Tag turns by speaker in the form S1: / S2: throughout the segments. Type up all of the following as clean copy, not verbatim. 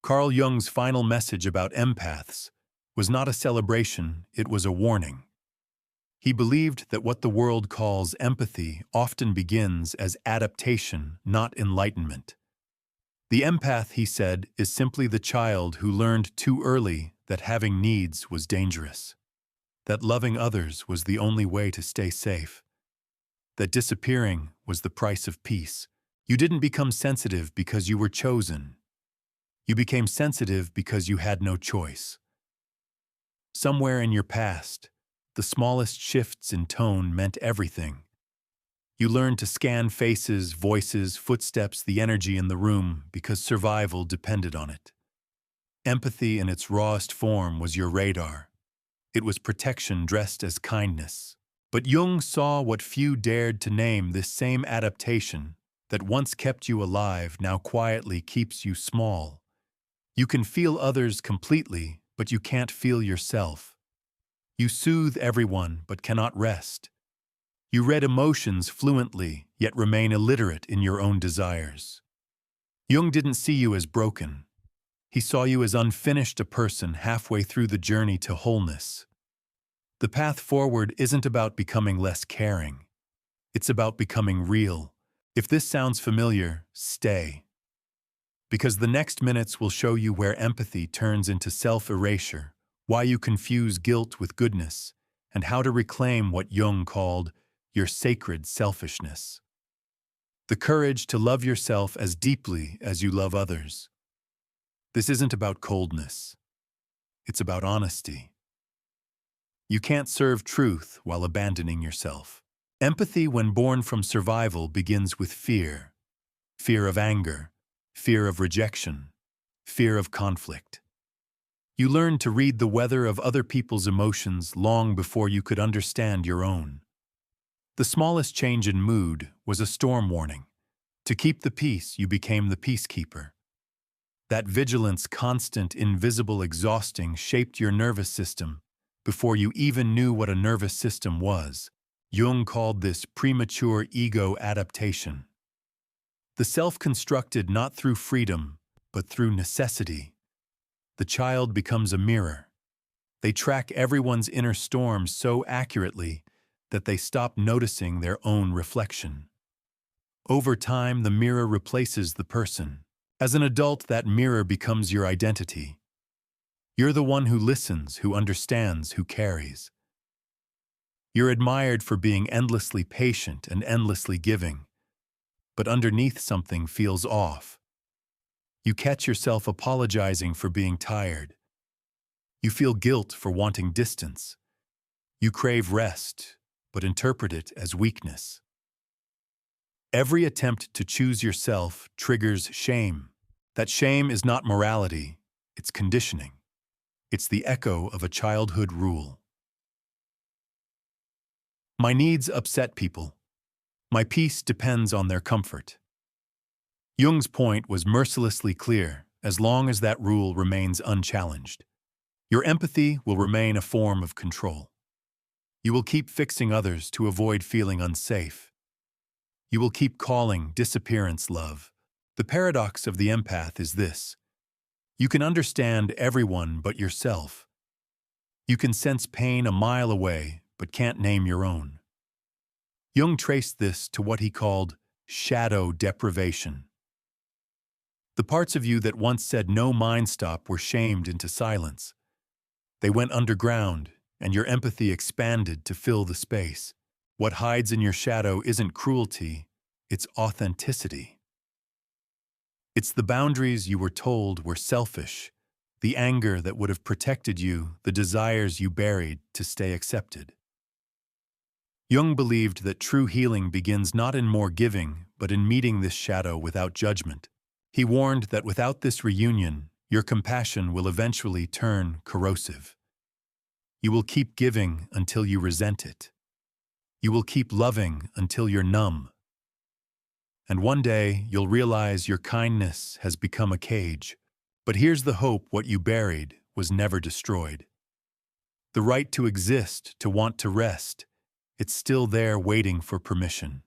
S1: Carl Jung's final message about empaths was not a celebration, it was a warning. He believed that what the world calls empathy often begins as adaptation, not enlightenment. The empath, he said, is simply the child who learned too early that having needs was dangerous, that loving others was the only way to stay safe, that disappearing was the price of peace. You didn't become sensitive because you were chosen. You became sensitive because you had no choice. Somewhere in your past, the smallest shifts in tone meant everything. You learned to scan faces, voices, footsteps, the energy in the room because survival depended on it. Empathy in its rawest form was your radar. It was protection dressed as kindness. But Jung saw what few dared to name: this same adaptation that once kept you alive now quietly keeps you small. You can feel others completely, but you can't feel yourself. You soothe everyone, but cannot rest. You read emotions fluently, yet remain illiterate in your own desires. Jung didn't see you as broken. He saw you as unfinished, a person halfway through the journey to wholeness. The path forward isn't about becoming less caring. It's about becoming real. If this sounds familiar, stay. Because the next minutes will show you where empathy turns into self-erasure, why you confuse guilt with goodness, and how to reclaim what Jung called your sacred selfishness. The courage to love yourself as deeply as you love others. This isn't about coldness. It's about honesty. You can't serve truth while abandoning yourself. Empathy, when born from survival, begins with fear. Fear of anger, fear of rejection, fear of conflict. You learn to read the weather of other people's emotions long before you could understand your own. The smallest change in mood was a storm warning. To keep the peace, you became the peacekeeper. That vigilance, constant, invisible, exhausting, shaped your nervous system before you even knew what a nervous system was. Jung called this premature ego adaptation. The self constructed not through freedom, but through necessity. The child becomes a mirror. They track everyone's inner storms so accurately that they stop noticing their own reflection. Over time, the mirror replaces the person. As an adult, that mirror becomes your identity. You're the one who listens, who understands, who carries. You're admired for being endlessly patient and endlessly giving, but underneath something feels off. You catch yourself apologizing for being tired. You feel guilt for wanting distance. You crave rest, but interpret it as weakness. Every attempt to choose yourself triggers shame. That shame is not morality, it's conditioning. It's the echo of a childhood rule. My needs upset people. My peace depends on their comfort. Jung's point was mercilessly clear: as long as that rule remains unchallenged, your empathy will remain a form of control. You will keep fixing others to avoid feeling unsafe. You will keep calling disappearance love. The paradox of the empath is this: you can understand everyone but yourself. You can sense pain a mile away, but can't name your own. Jung traced this to what he called shadow deprivation. The parts of you that once said no mind stop were shamed into silence. They went underground, and your empathy expanded to fill the space. What hides in your shadow isn't cruelty, it's authenticity. It's the boundaries you were told were selfish, the anger that would have protected you, the desires you buried to stay accepted. Jung believed that true healing begins not in more giving, but in meeting this shadow without judgment. He warned that without this reunion, your compassion will eventually turn corrosive. You will keep giving until you resent it. You will keep loving until you're numb. And one day, you'll realize your kindness has become a cage. But here's the hope: what you buried was never destroyed. The right to exist, to want to rest, it's still there waiting for permission.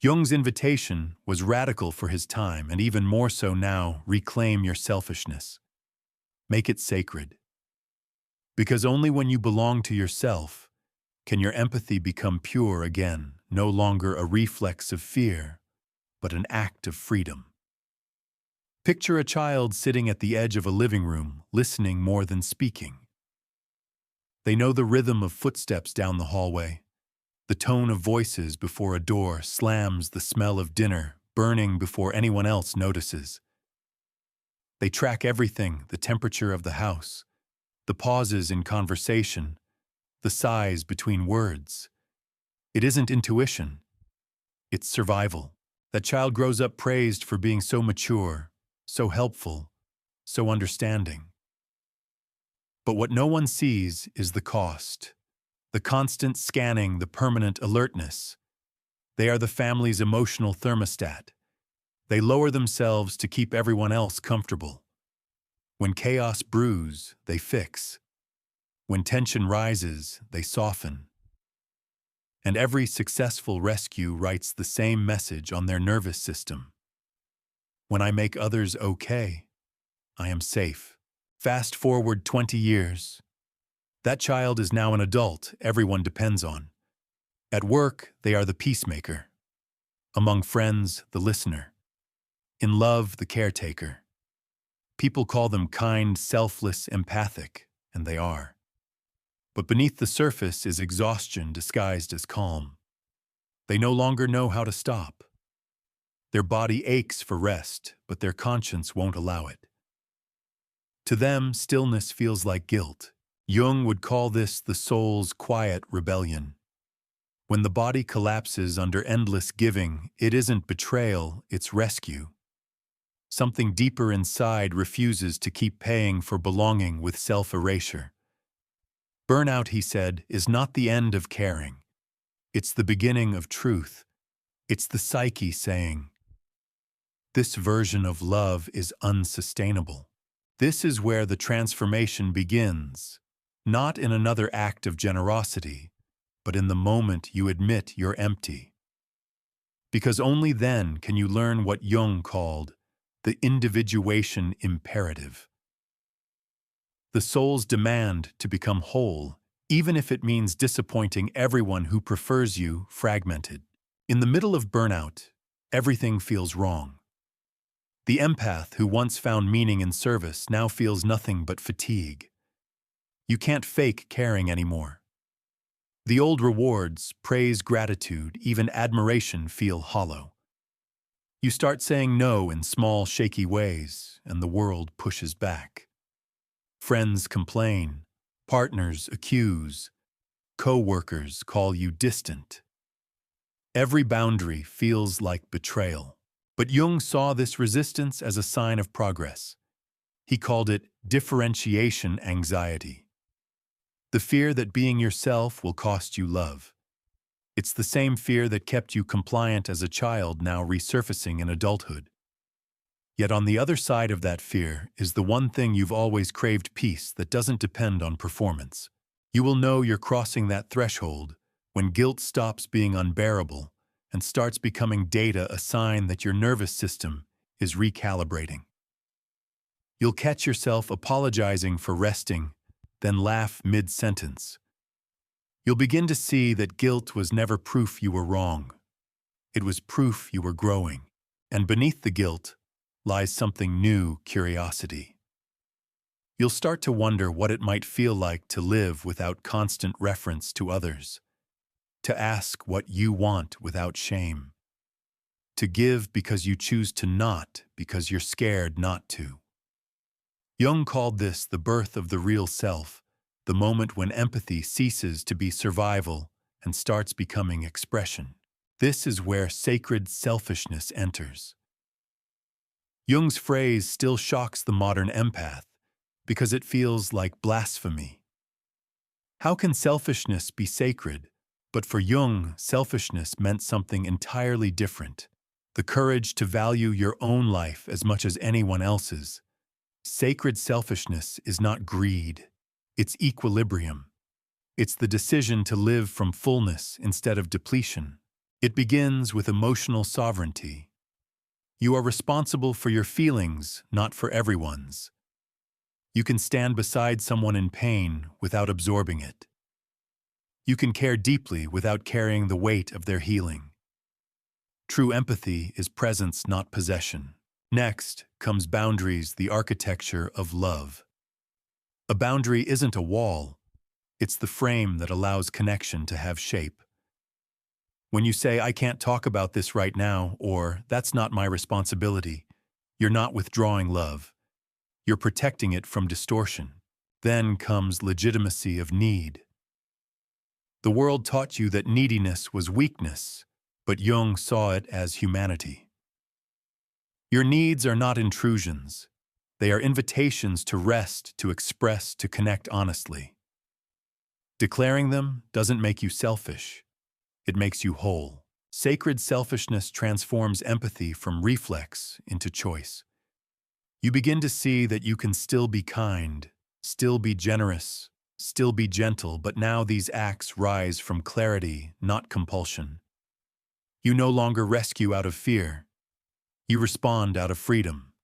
S1: Jung's invitation was radical for his time and even more so now: reclaim your selfishness. Make it sacred. Because only when you belong to yourself can your empathy become pure again, no longer a reflex of fear, but an act of freedom. Picture a child sitting at the edge of a living room, listening more than speaking. They know the rhythm of footsteps down the hallway, the tone of voices before a door slams, the smell of dinner burning before anyone else notices. They track everything: the temperature of the house, the pauses in conversation, the sighs between words. It isn't intuition, it's survival. That child grows up praised for being so mature, so helpful, so understanding. But what no one sees is the cost. The constant scanning, the permanent alertness. They are the family's emotional thermostat. They lower themselves to keep everyone else comfortable. When chaos brews, they fix. When tension rises, they soften. And every successful rescue writes the same message on their nervous system: when I make others okay, I am safe. Fast forward 20 years. That child is now an adult everyone depends on. At work, they are the peacemaker. Among friends, the listener. In love, the caretaker. People call them kind, selfless, empathic, and they are. But beneath the surface is exhaustion disguised as calm. They no longer know how to stop. Their body aches for rest, but their conscience won't allow it. To them, stillness feels like guilt. Jung would call this the soul's quiet rebellion. When the body collapses under endless giving, it isn't betrayal, it's rescue. Something deeper inside refuses to keep paying for belonging with self-erasure. Burnout, he said, is not the end of caring. It's the beginning of truth. It's the psyche saying, this version of love is unsustainable. This is where the transformation begins, not in another act of generosity, but in the moment you admit you're empty. Because only then can you learn what Jung called the individuation imperative. The soul's demand to become whole, even if it means disappointing everyone who prefers you fragmented. In the middle of burnout, everything feels wrong. The empath who once found meaning in service now feels nothing but fatigue. You can't fake caring anymore. The old rewards, praise, gratitude, even admiration feel hollow. You start saying no in small, shaky ways, and the world pushes back. Friends complain, partners accuse, co-workers call you distant. Every boundary feels like betrayal. But Jung saw this resistance as a sign of progress. He called it differentiation anxiety. The fear that being yourself will cost you love. It's the same fear that kept you compliant as a child now resurfacing in adulthood. Yet on the other side of that fear is the one thing you've always craved: peace that doesn't depend on performance. You will know you're crossing that threshold when guilt stops being unbearable and starts becoming data, a sign that your nervous system is recalibrating. You'll catch yourself apologizing for resting, then laugh mid-sentence. You'll begin to see that guilt was never proof you were wrong. It was proof you were growing. And beneath the guilt lies something new: curiosity. You'll start to wonder what it might feel like to live without constant reference to others. To ask what you want without shame. To give because you choose to not, because you're scared not to. Jung called this the birth of the real self, the moment when empathy ceases to be survival and starts becoming expression. This is where sacred selfishness enters. Jung's phrase still shocks the modern empath because it feels like blasphemy. How can selfishness be sacred? But for Jung, selfishness meant something entirely different: the courage to value your own life as much as anyone else's. Sacred selfishness is not greed, it's equilibrium. It's the decision to live from fullness instead of depletion. It begins with emotional sovereignty. You are responsible for your feelings, not for everyone's. You can stand beside someone in pain without absorbing it. You can care deeply without carrying the weight of their healing. True empathy is presence, not possession. Next comes boundaries, the architecture of love. A boundary isn't a wall, it's the frame that allows connection to have shape. When you say, "I can't talk about this right now," or "that's not my responsibility," you're not withdrawing love. You're protecting it from distortion. Then comes legitimacy of need. The world taught you that neediness was weakness, but Jung saw it as humanity. Your needs are not intrusions. They are invitations to rest, to express, to connect honestly. Declaring them doesn't make you selfish. It makes you whole. Sacred selfishness transforms empathy from reflex into choice. You begin to see that you can still be kind, still be generous, still be gentle, but now these acts rise from clarity, not compulsion. You no longer rescue out of fear. You respond out of freedom.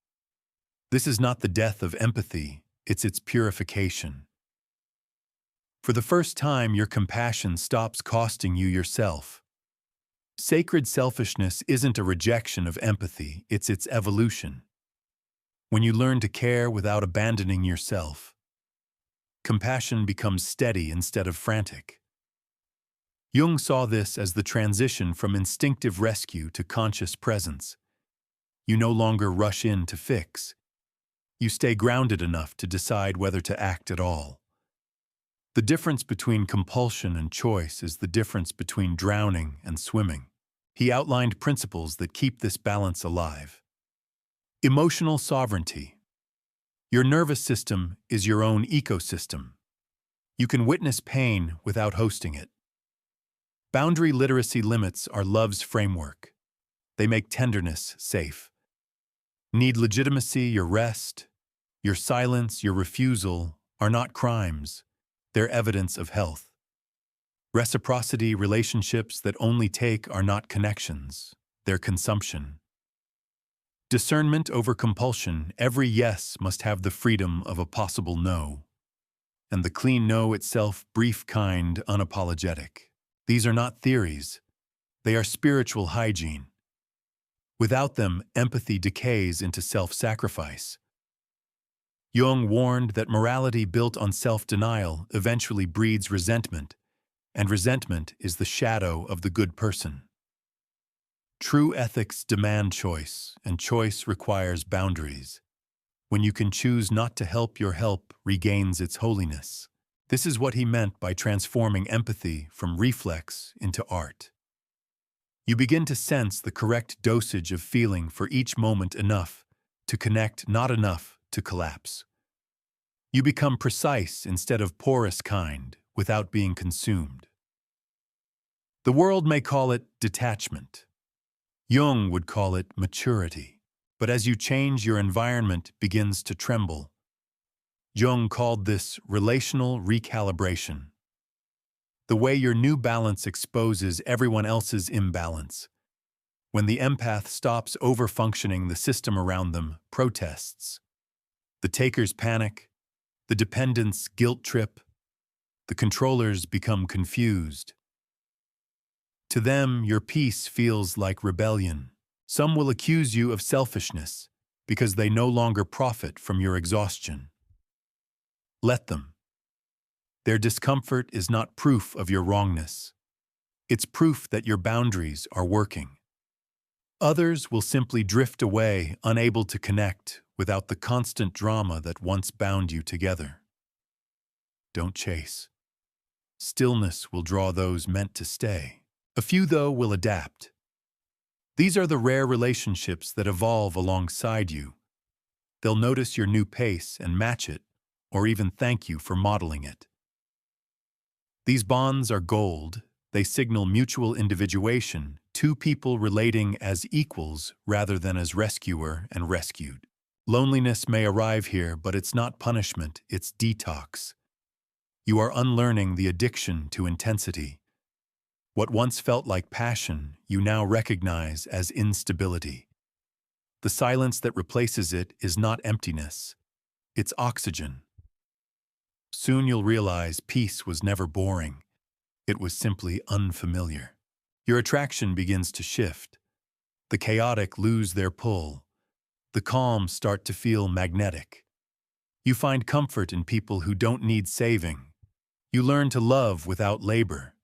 S1: This is not the death of empathy, it's its purification. For the first time, your compassion stops costing you yourself. Sacred selfishness isn't a rejection of empathy, it's its evolution. When you learn to care without abandoning yourself, compassion becomes steady instead of frantic. Jung saw this as the transition from instinctive rescue to conscious presence. You no longer rush in to fix. You stay grounded enough to decide whether to act at all. The difference between compulsion and choice is the difference between drowning and swimming. He outlined principles that keep this balance alive. Emotional sovereignty. Your nervous system is your own ecosystem. You can witness pain without hosting it. Boundary literacy limits are love's framework. They make tenderness safe. Need legitimacy, your rest, your silence, your refusal are not crimes. They're evidence of health. Reciprocity, relationships that only take are not connections. They're consumption. Discernment over compulsion. Every yes must have the freedom of a possible no. And the clean no itself, brief, kind, unapologetic. These are not theories. They are spiritual hygiene. Without them, empathy decays into self-sacrifice. Jung warned that morality built on self-denial eventually breeds resentment, and resentment is the shadow of the good person. True ethics demand choice, and choice requires boundaries. When you can choose not to help, your help regains its holiness. This is what he meant by transforming empathy from reflex into art. You begin to sense the correct dosage of feeling for each moment, enough to connect, not enough to collapse. You become precise instead of porous, kind, without being consumed. The world may call it detachment. Jung would call it maturity. But as you change, your environment begins to tremble. Jung called this relational recalibration. The way your new balance exposes everyone else's imbalance. When the empath stops overfunctioning, the system around them protests. The takers panic, the dependents guilt trip, the controllers become confused. To them, your peace feels like rebellion. Some will accuse you of selfishness because they no longer profit from your exhaustion. Let them. Their discomfort is not proof of your wrongness. It's proof that your boundaries are working. Others will simply drift away, unable to connect without the constant drama that once bound you together. Don't chase. Stillness will draw those meant to stay. A few, though, will adapt. These are the rare relationships that evolve alongside you. They'll notice your new pace and match it, or even thank you for modeling it. These bonds are gold. They signal mutual individuation, two people relating as equals rather than as rescuer and rescued. Loneliness may arrive here, but it's not punishment, it's detox. You are unlearning the addiction to intensity. What once felt like passion, you now recognize as instability. The silence that replaces it is not emptiness, it's oxygen. Soon you'll realize peace was never boring, it was simply unfamiliar. Your attraction begins to shift. The chaotic lose their pull. The calm start to feel magnetic. You find comfort in people who don't need saving. You learn to love without labor.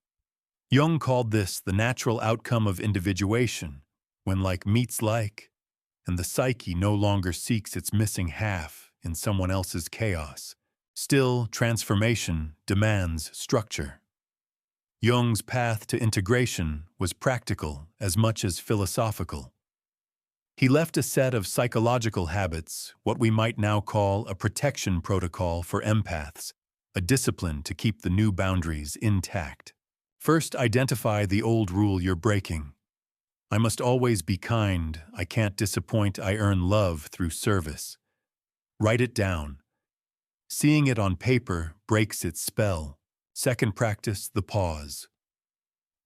S1: Jung called this the natural outcome of individuation, when like meets like, and the psyche no longer seeks its missing half in someone else's chaos. Still, transformation demands structure. Jung's path to integration was practical as much as philosophical. He left a set of psychological habits, what we might now call a protection protocol for empaths, a discipline to keep the new boundaries intact. First, identify the old rule you're breaking. I must always be kind, I can't disappoint, I earn love through service. Write it down. Seeing it on paper breaks its spell. Second, practice the pause.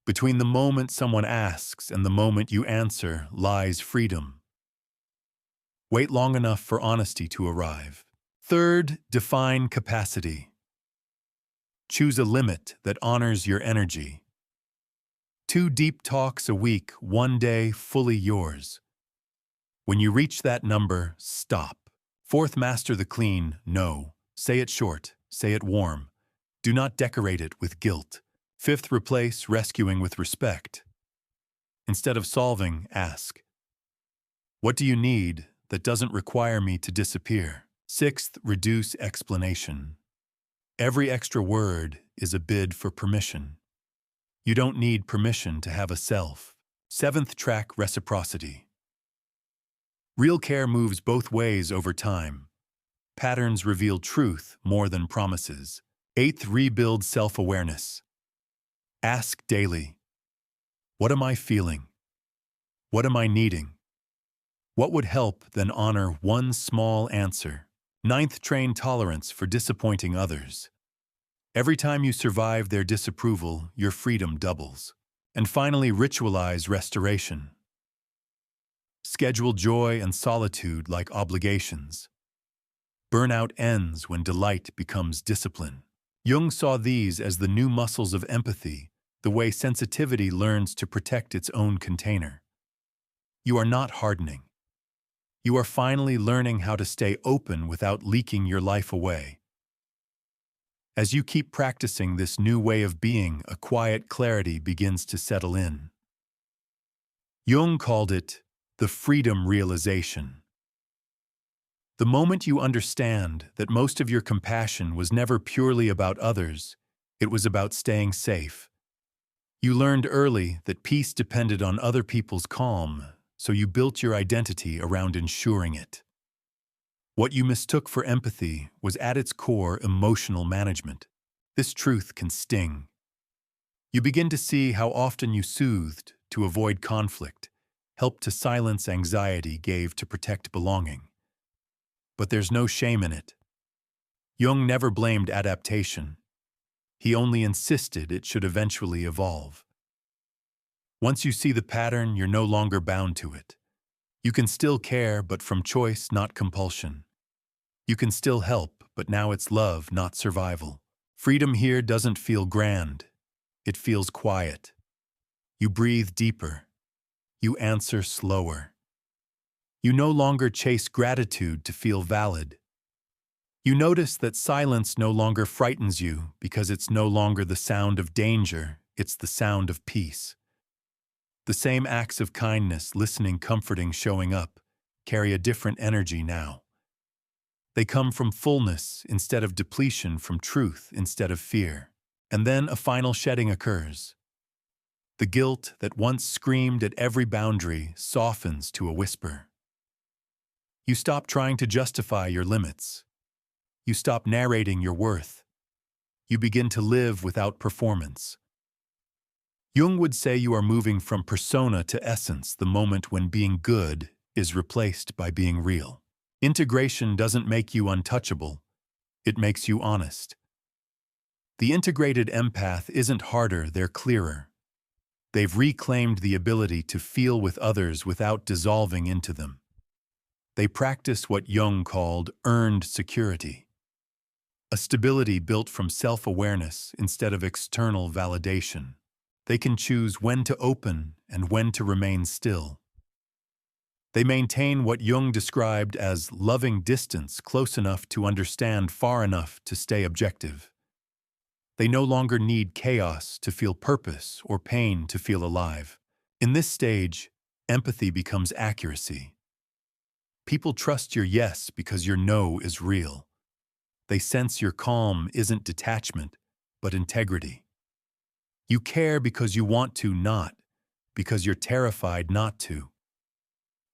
S1: Between the moment someone asks and the moment you answer lies freedom. Wait long enough for honesty to arrive. Third, define capacity. Choose a limit that honors your energy. 2 deep talks a week, 1 day fully yours. When you reach that number, stop. Fourth, master the clean no. Say it short, say it warm. Do not decorate it with guilt. Fifth, replace rescuing with respect. Instead of solving, ask, what do you need that doesn't require me to disappear? Sixth, reduce explanation. Every extra word is a bid for permission. You don't need permission to have a self. Seventh, track reciprocity. Real care moves both ways over time. Patterns reveal truth more than promises. Eighth, rebuild self-awareness. Ask daily, what am I feeling? What am I needing? What would help, then honor one small answer. Ninth, train tolerance for disappointing others. Every time you survive their disapproval, your freedom doubles. And finally, ritualize restoration. Schedule joy and solitude like obligations. Burnout ends when delight becomes discipline. Jung saw these as the new muscles of empathy, the way sensitivity learns to protect its own container. You are not hardening. You are finally learning how to stay open without leaking your life away. As you keep practicing this new way of being, a quiet clarity begins to settle in. Jung called it the freedom realization. The moment you understand that most of your compassion was never purely about others, it was about staying safe. You learned early that peace depended on other people's calm, so you built your identity around ensuring it. What you mistook for empathy was at its core emotional management. This truth can sting. You begin to see how often you soothed to avoid conflict, helped to silence anxiety, gave to protect belonging. But there's no shame in it. Jung never blamed adaptation. He only insisted it should eventually evolve. Once you see the pattern, you're no longer bound to it. You can still care, but from choice, not compulsion. You can still help, but now it's love, not survival. Freedom here doesn't feel grand. It feels quiet. You breathe deeper. You answer slower. You no longer chase gratitude to feel valid. You notice that silence no longer frightens you because it's no longer the sound of danger, it's the sound of peace. The same acts of kindness, listening, comforting, showing up, carry a different energy now. They come from fullness instead of depletion, from truth instead of fear. And then a final shedding occurs. The guilt that once screamed at every boundary softens to a whisper. You stop trying to justify your limits. You stop narrating your worth. You begin to live without performance. Jung would say you are moving from persona to essence the moment when being good is replaced by being real. Integration doesn't make you untouchable. It makes you honest. The integrated empath isn't harder, they're clearer. They've reclaimed the ability to feel with others without dissolving into them. They practice what Jung called earned security, a stability built from self-awareness instead of external validation. They can choose when to open and when to remain still. They maintain what Jung described as loving distance, close enough to understand, far enough to stay objective. They no longer need chaos to feel purpose or pain to feel alive. In this stage, empathy becomes accuracy. People trust your yes because your no is real. They sense your calm isn't detachment, but integrity. You care because you want to, not because you're terrified not to.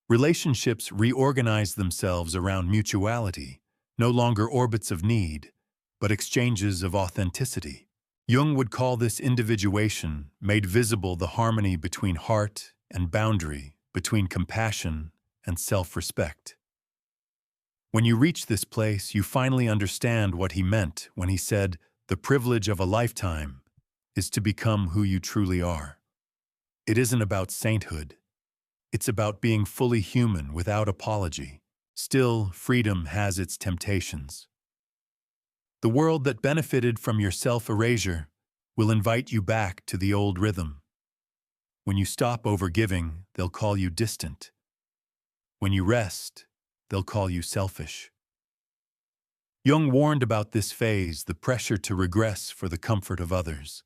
S1: Relationships reorganize themselves around mutuality, no longer orbits of need, but exchanges of authenticity. Jung would call this individuation, made visible the harmony between heart and boundary, between compassion and self-respect. When you reach this place, you finally understand what he meant when he said, "The privilege of a lifetime is to become who you truly are." It isn't about sainthood. It's about being fully human without apology. Still, freedom has its temptations. The world that benefited from your self-erasure will invite you back to the old rhythm. When you stop overgiving, they'll call you distant. When you rest, they'll call you selfish. Jung warned about this phase, the pressure to regress for the comfort of others.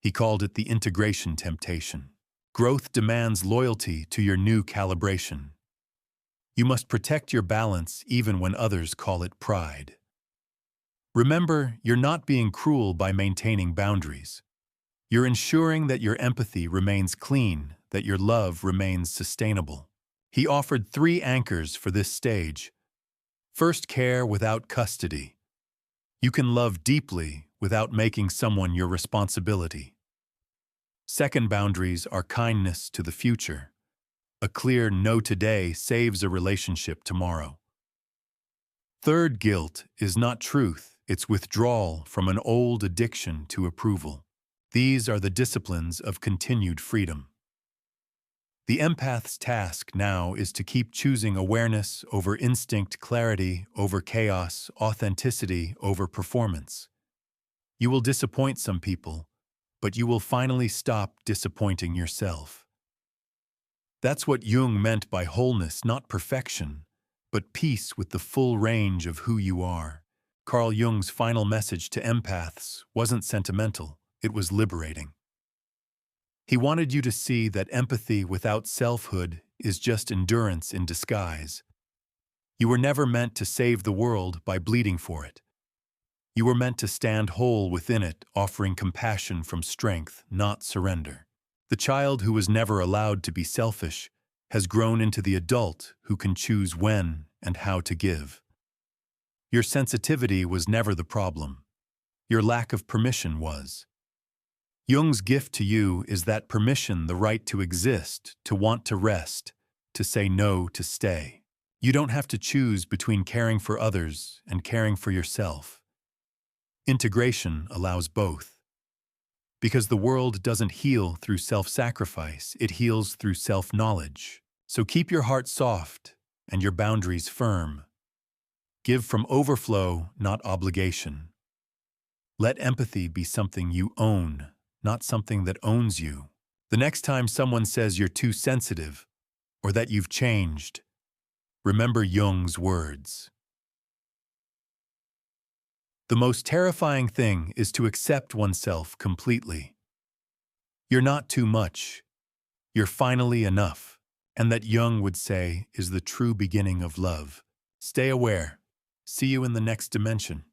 S1: He called it the integration temptation. Growth demands loyalty to your new calibration. You must protect your balance even when others call it pride. Remember, you're not being cruel by maintaining boundaries. You're ensuring that your empathy remains clean, that your love remains sustainable. He offered 3 anchors for this stage. First, care without custody. You can love deeply without making someone your responsibility. Second, boundaries are kindness to the future. A clear no today saves a relationship tomorrow. Third, guilt is not truth, it's withdrawal from an old addiction to approval. These are the disciplines of continued freedom. The empath's task now is to keep choosing awareness over instinct, clarity over chaos, authenticity over performance. You will disappoint some people, but you will finally stop disappointing yourself. That's what Jung meant by wholeness, not perfection, but peace with the full range of who you are. Carl Jung's final message to empaths wasn't sentimental, it was liberating. He wanted you to see that empathy without selfhood is just endurance in disguise. You were never meant to save the world by bleeding for it. You were meant to stand whole within it, offering compassion from strength, not surrender. The child who was never allowed to be selfish has grown into the adult who can choose when and how to give. Your sensitivity was never the problem. Your lack of permission was. Jung's gift to you is that permission, the right to exist, to want to rest, to say no to stay. You don't have to choose between caring for others and caring for yourself. Integration allows both. Because the world doesn't heal through self-sacrifice, it heals through self-knowledge. So keep your heart soft and your boundaries firm. Give from overflow, not obligation. Let empathy be something you own, not something that owns you. The next time someone says you're too sensitive or that you've changed, remember Jung's words. The most terrifying thing is to accept oneself completely. You're not too much. You're finally enough. And that Jung would say is the true beginning of love. Stay aware. See you in the next dimension.